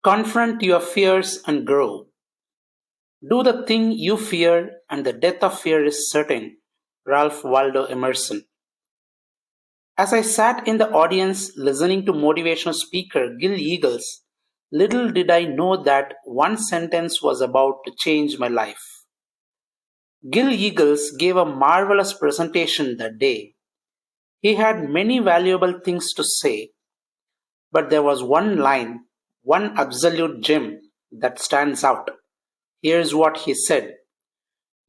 Confront your fears and grow. Do the thing you fear, and the death of fear is certain. Ralph Waldo Emerson. As I sat in the audience listening to motivational speaker Gil Eagles, little did I know that one sentence was about to change my life. Gil Eagles gave a marvelous presentation that day. He had many valuable things to say, but there was one line, one absolute gem that stands out. Here's what he said: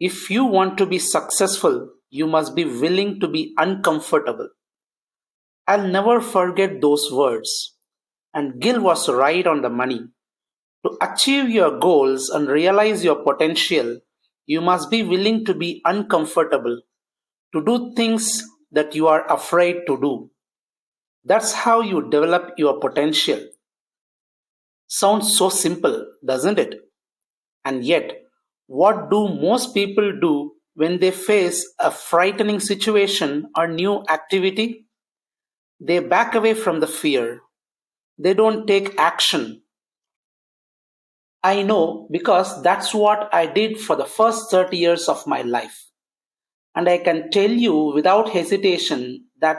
if you want to be successful, you must be willing to be uncomfortable. I'll never forget those words. And Gil was right on the money. To achieve your goals and realize your potential, you must be willing to be uncomfortable, to do things that you are afraid to do. That's how you develop your potential. Sounds so simple, doesn't it? And yet, what do most people do when they face a frightening situation or new activity? They back away from the fear. They don't take action. I know because that's what I did for the first 30 years of my life. And I can tell you without hesitation that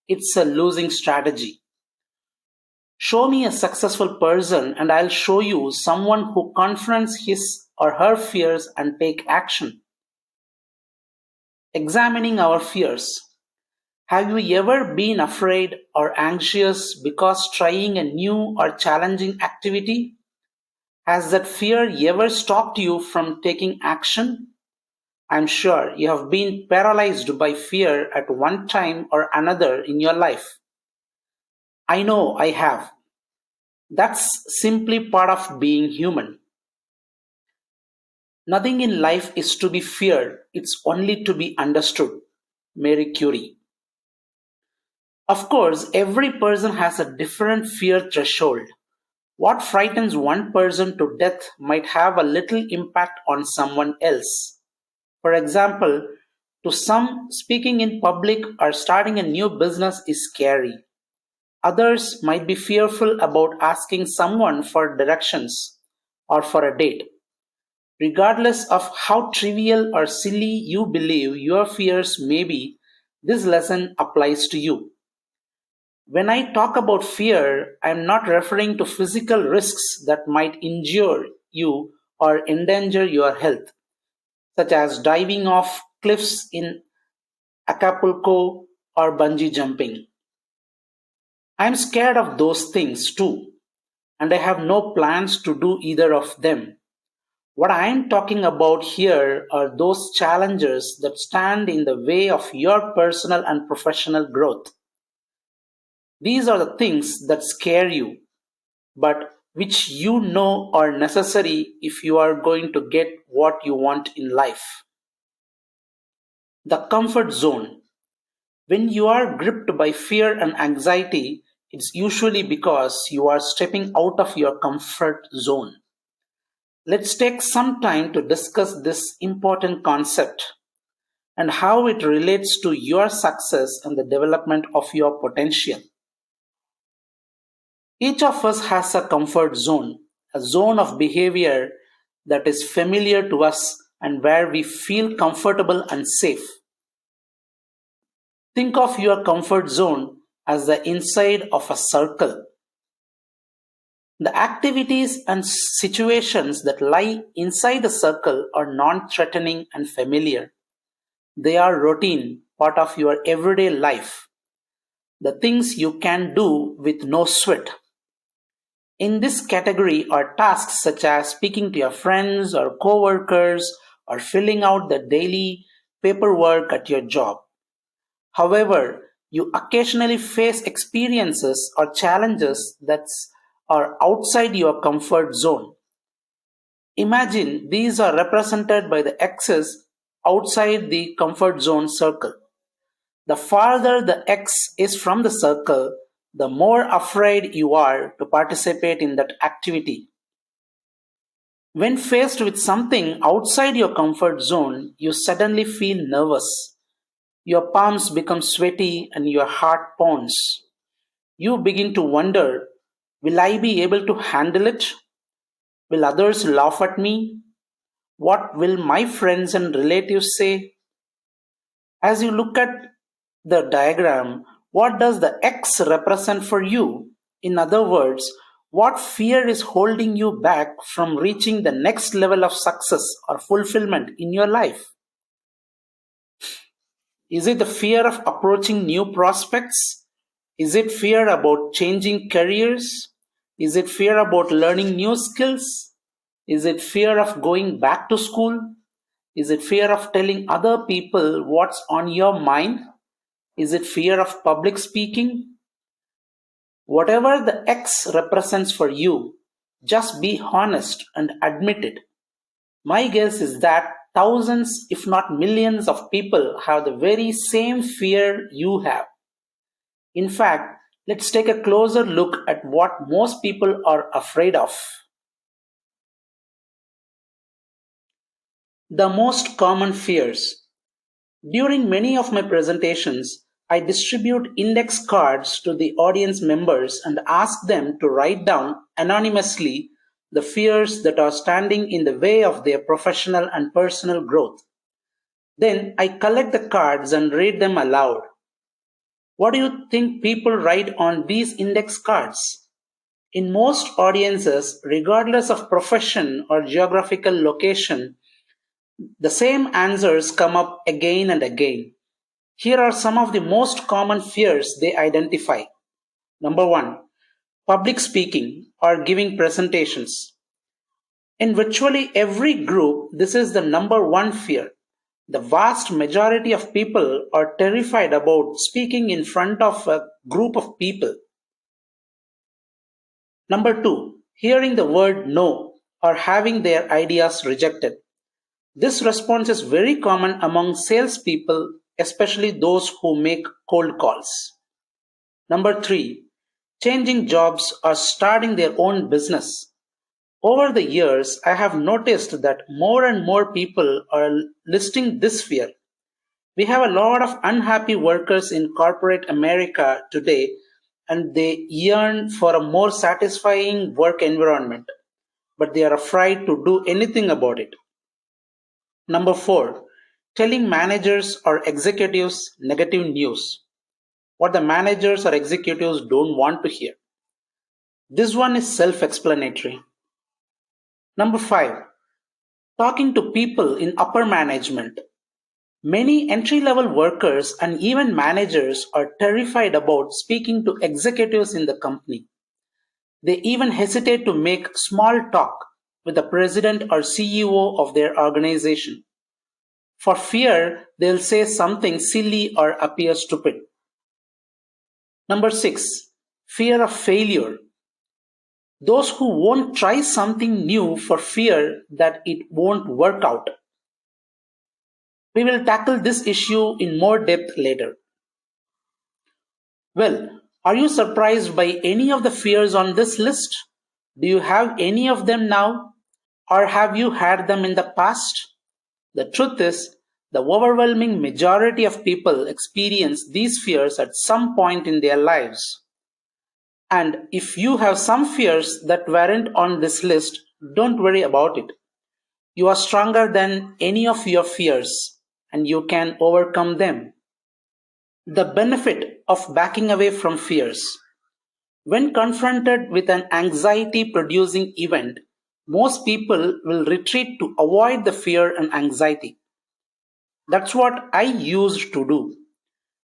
it's a losing strategy. Show me a successful person and I'll show you someone who confronts his or her fears and take action. Examining our fears. Have you ever been afraid or anxious because trying a new or challenging activity? Has that fear ever stopped you from taking action? I'm sure you have been paralyzed by fear at one time or another in your life. I know I have. That's simply part of being human. Nothing in life is to be feared, it's only to be understood. Marie Curie. Of course, every person has a different fear threshold. What frightens one person to death might have a little impact on someone else. For example, to some, speaking in public or starting a new business is scary. Others might be fearful about asking someone for directions or for a date. Regardless of how trivial or silly you believe your fears may be, this lesson applies to you. When I talk about fear, I am not referring to physical risks that might injure you or endanger your health, such as diving off cliffs in Acapulco or bungee jumping. I am scared of those things too, and I have no plans to do either of them. What I am talking about here are those challenges that stand in the way of your personal and professional growth. These are the things that scare you, but which you know are necessary if you are going to get what you want in life. The comfort zone. When you are gripped by fear and anxiety, it's usually because you are stepping out of your comfort zone. Let's take some time to discuss this important concept and how it relates to your success and the development of your potential. Each of us has a comfort zone, a zone of behavior that is familiar to us and where we feel comfortable and safe. Think of your comfort zone as the inside of a circle. The activities and situations that lie inside the circle are non-threatening and familiar. They are routine, part of your everyday life. The things you can do with no sweat. In this category are tasks such as speaking to your friends or coworkers or filling out the daily paperwork at your job. However, you occasionally face experiences or challenges that are outside your comfort zone. Imagine these are represented by the X's outside the comfort zone circle. The farther the X is from the circle, the more afraid you are to participate in that activity. When faced with something outside your comfort zone, you suddenly feel nervous. Your palms become sweaty and your heart pounds. You begin to wonder, Will I be able to handle it? Will others laugh at me? What will my friends and relatives say? As you look at the diagram, what does the X represent for you? In other words, what fear is holding you back from reaching the next level of success or fulfillment in your life? Is it the fear of approaching new prospects? Is it fear about changing careers? Is it fear about learning new skills? Is it fear of going back to school? Is it fear of telling other people what's on your mind? Is it fear of public speaking? Whatever the X represents for you, just be honest and admit it. My guess is that thousands, if not millions, of people have the very same fear you have. In fact, let's take a closer look at what most people are afraid of. The most common fears. During many of my presentations, I distribute index cards to the audience members and ask them to write down anonymously the fears that are standing in the way of their professional and personal growth. Then I collect the cards and read them aloud. What do you think people write on these index cards? In most audiences, regardless of profession or geographical location, the same answers come up again and again. Here are some of the most common fears they identify. Number one, public speaking or giving presentations. In virtually every group, this is the number one fear. The vast majority of people are terrified about speaking in front of a group of people. Number two, hearing the word no or having their ideas rejected. This response is very common among salespeople, especially those who make cold calls. Number three, changing jobs or starting their own business. Over the years, I have noticed that more and more people are listing this fear. We have a lot of unhappy workers in corporate America today, and they yearn for a more satisfying work environment, but they are afraid to do anything about it. Number four, telling managers or executives negative news. What the managers or executives don't want to hear. This one is self explanatory. Number five, talking to people in upper management. Many entry level workers and even managers are terrified about speaking to executives in the company. They even hesitate to make small talk with the president or CEO of their organization. For fear they'll say something silly or appear stupid. Number six, fear of failure. Those who won't try something new for fear that it won't work out. We will tackle this issue in more depth later. Well, are you surprised by any of the fears on this list? Do you have any of them now? Or have you had them in the past? The truth is, the overwhelming majority of people experience these fears at some point in their lives. And if you have some fears that weren't on this list, don't worry about it. You are stronger than any of your fears, and you can overcome them. The benefit of backing away from fears. When confronted with an anxiety producing event, most people will retreat to avoid the fear and anxiety. That's what I used to do.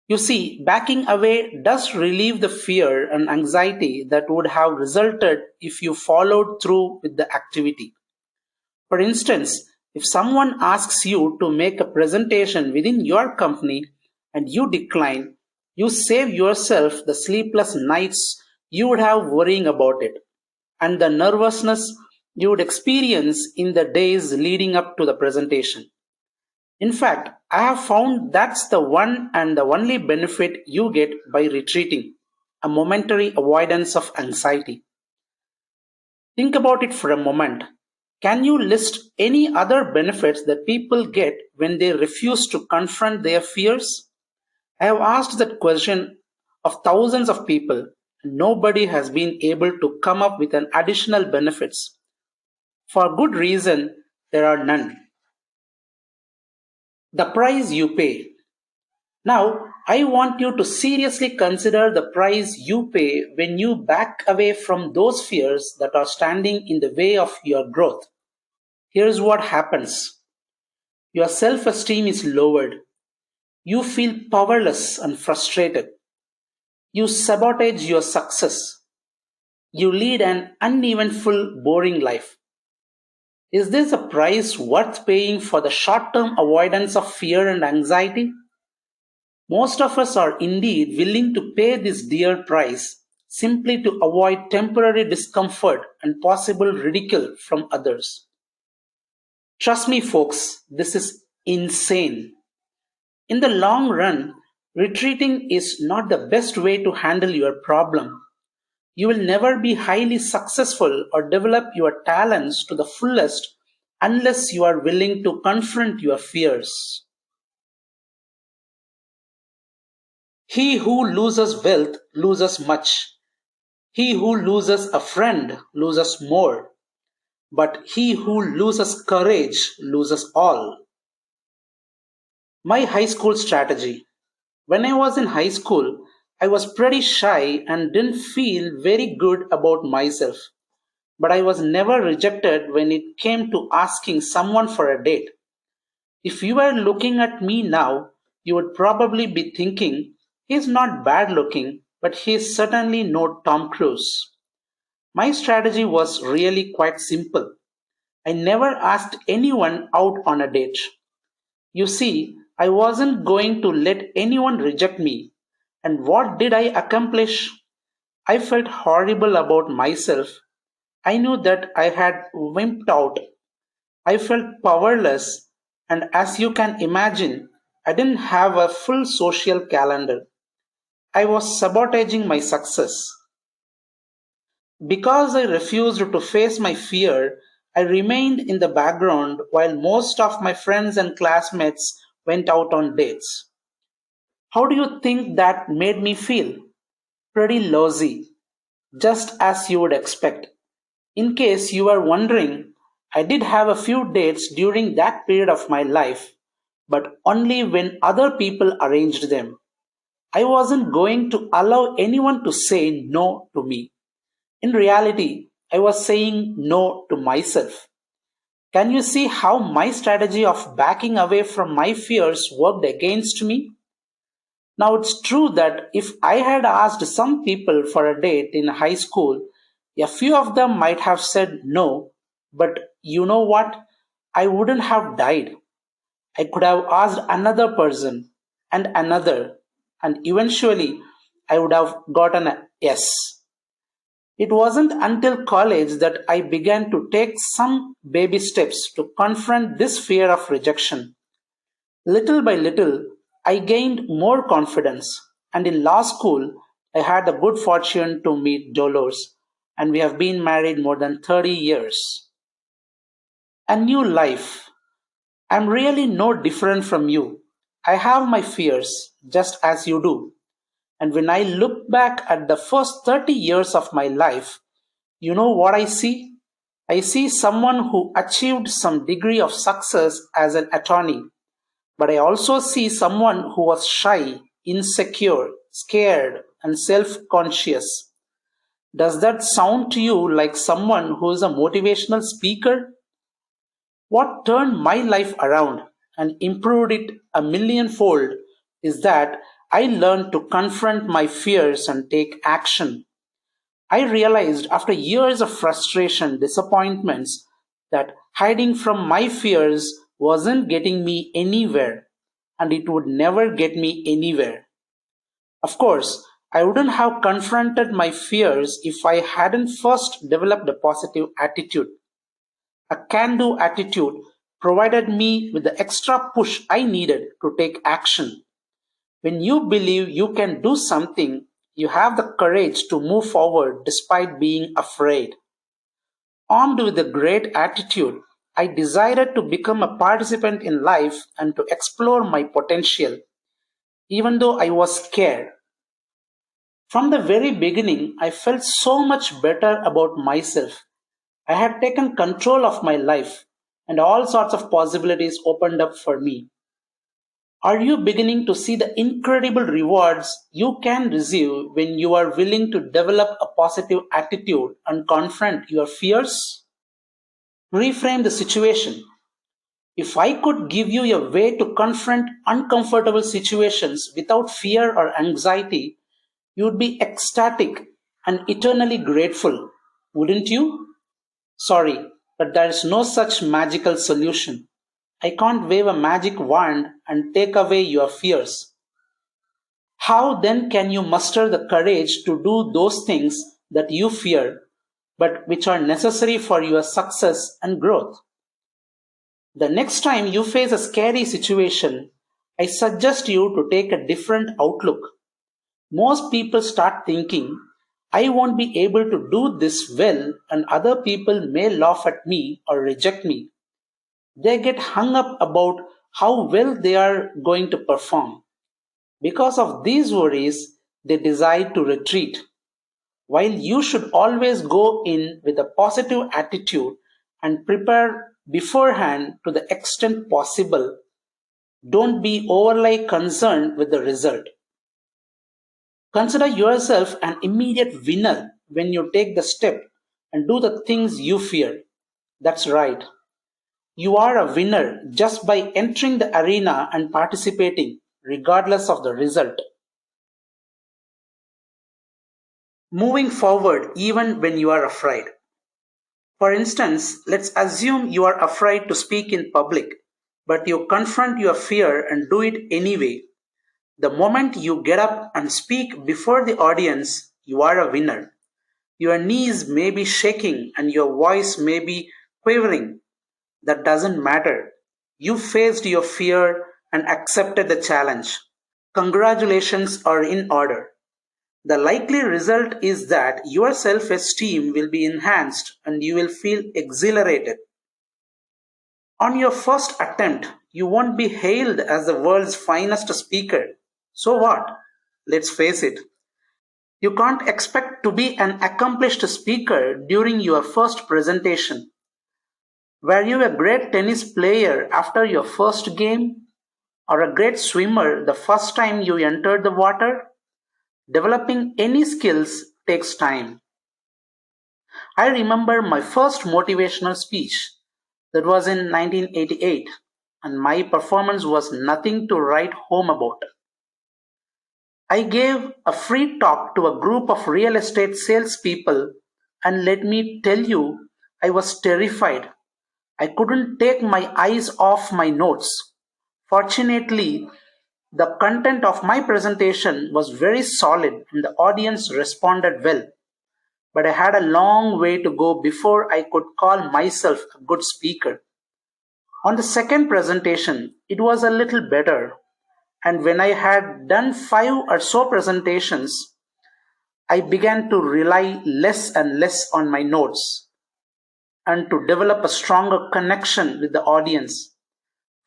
You see, backing away does relieve the fear and anxiety that would have resulted if you followed through with the activity. For instance, if someone asks you to make a presentation within your company and you decline, you save yourself the sleepless nights you would have worrying about it and the nervousness you would experience in the days leading up to the presentation. In fact, I have found that's the one and the only benefit you get by retreating, a momentary avoidance of anxiety. Think about it for a moment. Can you list any other benefits that people get when they refuse to confront their fears? I have asked that question of thousands of people, Nobody has been able to come up with an additional benefits. For good reason, there are none. The price you pay. Now, I want you to seriously consider the price you pay when you back away from those fears that are standing in the way of your growth. Here's what happens. Your self-esteem is lowered. You feel powerless and frustrated. You sabotage your success. You lead an uneventful, boring life. Is this a price worth paying for the short term avoidance of fear and anxiety? Most of us are indeed willing to pay this dear price simply to avoid temporary discomfort and possible ridicule from others. Trust me, folks, this is insane. In the long run, retreating is not the best way to handle your problem. You will never be highly successful or develop your talents to the fullest unless you are willing to confront your fears. He who loses wealth loses much. He who loses a friend loses more. But he who loses courage loses all. My high school strategy. When I was in high school, I was pretty shy and didn't feel very good about myself. But I was never rejected when it came to asking someone for a date. If you were looking at me now, you would probably be thinking, he's not bad looking, but he's certainly no Tom Cruise. My strategy was really quite simple. I never asked anyone out on a date. You see, I wasn't going to let anyone reject me. And what did I accomplish? I felt horrible about myself. I knew that I had wimped out. I felt powerless, and as you can imagine, I didn't have a full social calendar. I was sabotaging my success. Because I refused to face my fear, I remained in the background while most of my friends and classmates went out on dates. How do you think that made me feel? Pretty lousy, just as you would expect. In case you are wondering, I did have a few dates during that period of my life, but only when other people arranged them. I wasn't going to allow anyone to say no to me. In reality, I was saying no to myself. Can you see how my strategy of backing away from my fears worked against me? Now, it's true that if I had asked some people for a date in high school, a few of them might have said no, but you know what? I wouldn't have died. I could have asked another person and another, and eventually I would have gotten a yes. It wasn't until college that I began to take some baby steps to confront this fear of rejection. Little by little, I gained more confidence, and in law school, I had the good fortune to meet Dolores, and we have been married more than 30 years. A new life. I'm really no different from you. I have my fears, just as you do. And when I look back at the first 30 years of my life, you know what I see? I see someone who achieved some degree of success as an attorney, but I also see someone who was shy, insecure, scared, and self conscious. Does that sound to you like someone who is a motivational speaker? What turned my life around and improved it a millionfold is that I learned to confront my fears and take action. I realized after years of frustration, disappointments, that hiding from my fears wasn't getting me anywhere, and it would never get me anywhere. Of course, I wouldn't have confronted my fears if I hadn't first developed a positive attitude. A can do attitude provided me with the extra push I needed to take action. When you believe you can do something, you have the courage to move forward despite being afraid. Armed with a great attitude, I decided to become a participant in life and to explore my potential, even though I was scared. From the very beginning, I felt so much better about myself. I had taken control of my life, and all sorts of possibilities opened up for me. Are you beginning to see the incredible rewards you can receive when you are willing to develop a positive attitude and confront your fears? Reframe the situation. If I could give you a way to confront uncomfortable situations without fear or anxiety, you would be ecstatic and eternally grateful, wouldn't you? Sorry, but there is no such magical solution. I can't wave a magic wand and take away your fears. How then can you muster the courage to do those things that you fear, but which are necessary for your success and growth? The next time you face a scary situation, I suggest you to take a different outlook. Most people start thinking, I won't be able to do this well, and other people may laugh at me or reject me. They get hung up about how well they are going to perform. Because of these worries, they decide to retreat. While you should always go in with a positive attitude and prepare beforehand to the extent possible, don't be overly concerned with the result. Consider yourself an immediate winner when you take the step and do the things you fear. That's right. You are a winner just by entering the arena and participating, regardless of the result. Moving forward, even when you are afraid. For instance, let's assume you are afraid to speak in public, but you confront your fear and do it anyway. The moment you get up and speak before the audience, you are a winner. Your knees may be shaking and your voice may be quavering. That doesn't matter. You faced your fear and accepted the challenge. Congratulations are in order. The likely result is that your self esteem will be enhanced and you will feel exhilarated. On your first attempt, you won't be hailed as the world's finest speaker. So what? Let's face it. You can't expect to be an accomplished speaker during your first presentation. Were you a great tennis player after your first game? Or a great swimmer the first time you entered the water? Developing any skills takes time. I remember my first motivational speech. That was in 1988, and my performance was nothing to write home about. I gave a free talk to a group of real estate salespeople, and let me tell you, I was terrified. I couldn't take my eyes off my notes. Fortunately, the content of my presentation was very solid and the audience responded well. But I had a long way to go before I could call myself a good speaker. On the second presentation, it was a little better, and when I had done 5 or so presentations, I began to rely less and less on my notes and to develop a stronger connection with the audience.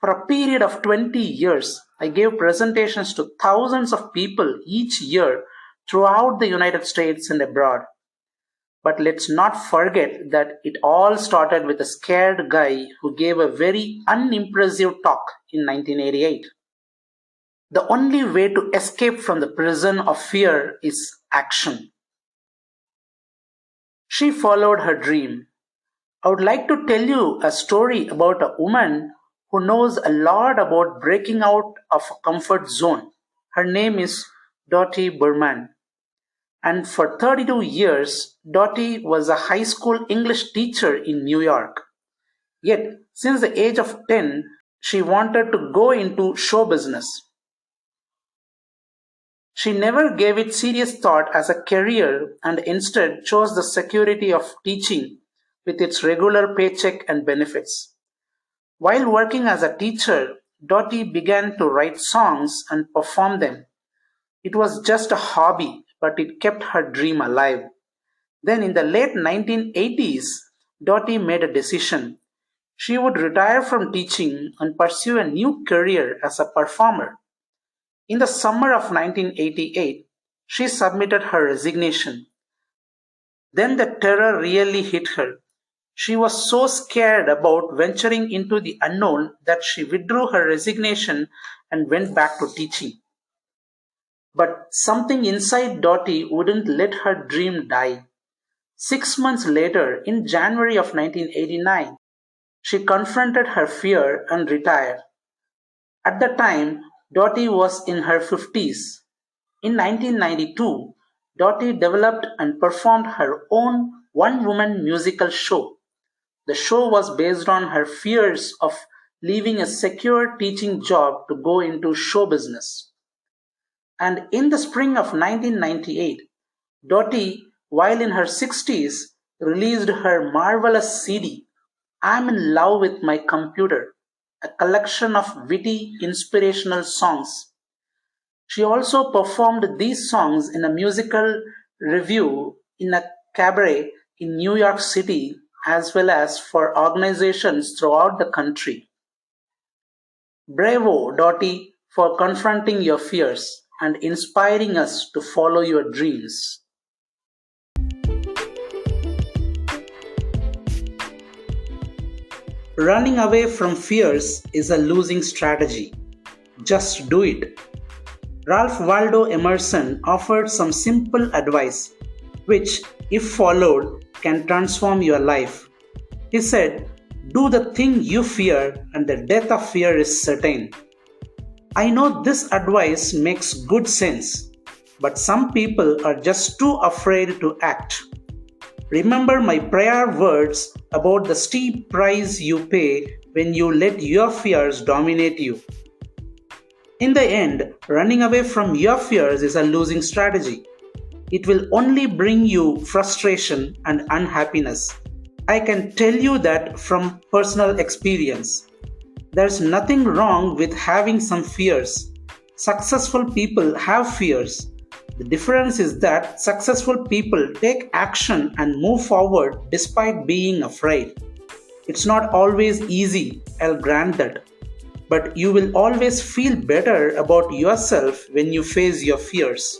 For a period of 20 years, I gave presentations to thousands of people each year throughout the United States and abroad. But let's not forget that it all started with a scared guy who gave a very unimpressive talk in 1988. The only way to escape from the prison of fear is action. She followed her dream. I would like to tell you a story about a woman who knows a lot about breaking out of a comfort zone. Her name is Dottie Berman. And for 32 years, Dottie was a high school English teacher in New York. Yet, since the age of 10, she wanted to go into show business. She never gave it serious thought as a career and instead chose the security of teaching with its regular paycheck and benefits. While working as a teacher, Dottie began to write songs and perform them. It was just a hobby, but it kept her dream alive. Then in the late 1980s, Dottie made a decision. She would retire from teaching and pursue a new career as a performer. In the summer of 1988, She submitted her resignation. Then the terror really hit her. She was so scared about venturing into the unknown that she withdrew her resignation and went back to teaching. But something inside Dottie wouldn't let her dream die. 6 months later, in January of 1989, she confronted her fear and retired. At the time, Dottie was in her 50s. In 1992, Dottie developed and performed her own one-woman musical show. The show was based on her fears of leaving a secure teaching job to go into show business. And in the spring of 1998, Dottie, while in her 60s, released her marvelous CD, I'm in Love with My Computer, a collection of witty, inspirational songs. She also performed these songs in a musical revue in a cabaret in New York City as well as for organizations throughout the country. Bravo, Dottie, for confronting your fears and inspiring us to follow your dreams. Running away from fears is a losing strategy. Just do it. Ralph Waldo Emerson offered some simple advice, which, if followed, can transform your life. He said, do the thing you fear, and the death of fear is certain. I know this advice makes good sense, but some people are just too afraid to act. Remember my prior words about the steep price you pay when you let your fears dominate you. In the end, running away from your fears is a losing strategy. It will only bring you frustration and unhappiness. I can tell you that from personal experience. There's nothing wrong with having some fears. Successful people have fears. The difference is that successful people take action and move forward despite being afraid. It's not always easy, I'll grant that. But you will always feel better about yourself when you face your fears.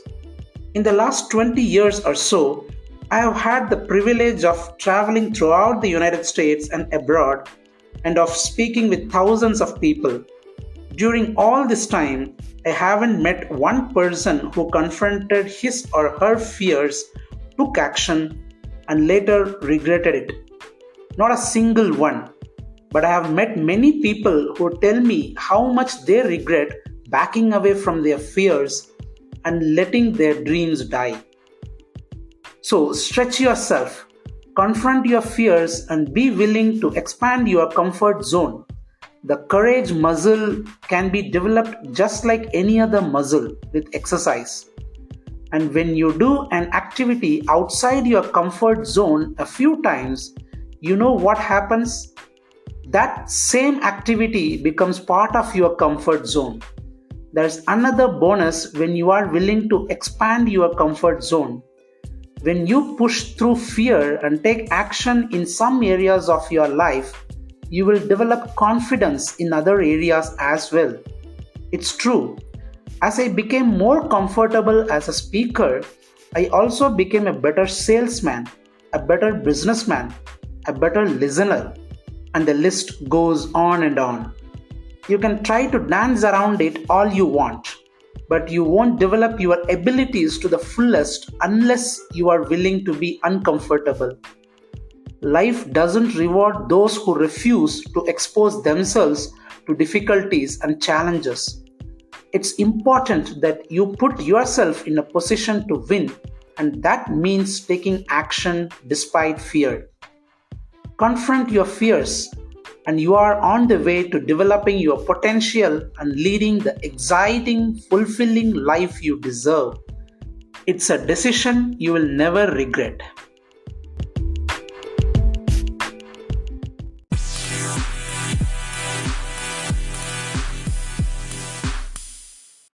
In the last 20 years or so, I have had the privilege of traveling throughout the United States and abroad and of speaking with thousands of people. During all this time, I haven't met one person who confronted his or her fears, took action, and later regretted it. Not a single one. But I have met many people who tell me how much they regret backing away from their fears and letting their dreams die. So stretch yourself, confront your fears, and be willing to expand your comfort zone. The courage muscle can be developed just like any other muscle with exercise. And when you do an activity outside your comfort zone a few times, you know what happens? That same activity becomes part of your comfort zone. There's another bonus when you are willing to expand your comfort zone. When you push through fear and take action in some areas of your life, you will develop confidence in other areas as well. It's true. As I became more comfortable as a speaker, I also became a better salesman, a better businessman, a better listener, and the list goes on and on. You can try to dance around it all you want, but you won't develop your abilities to the fullest unless you are willing to be uncomfortable. Life doesn't reward those who refuse to expose themselves to difficulties and challenges. It's important that you put yourself in a position to win, and that means taking action despite fear. Confront your fears, and you are on the way to developing your potential and leading the exciting, fulfilling life you deserve. It's a decision you will never regret.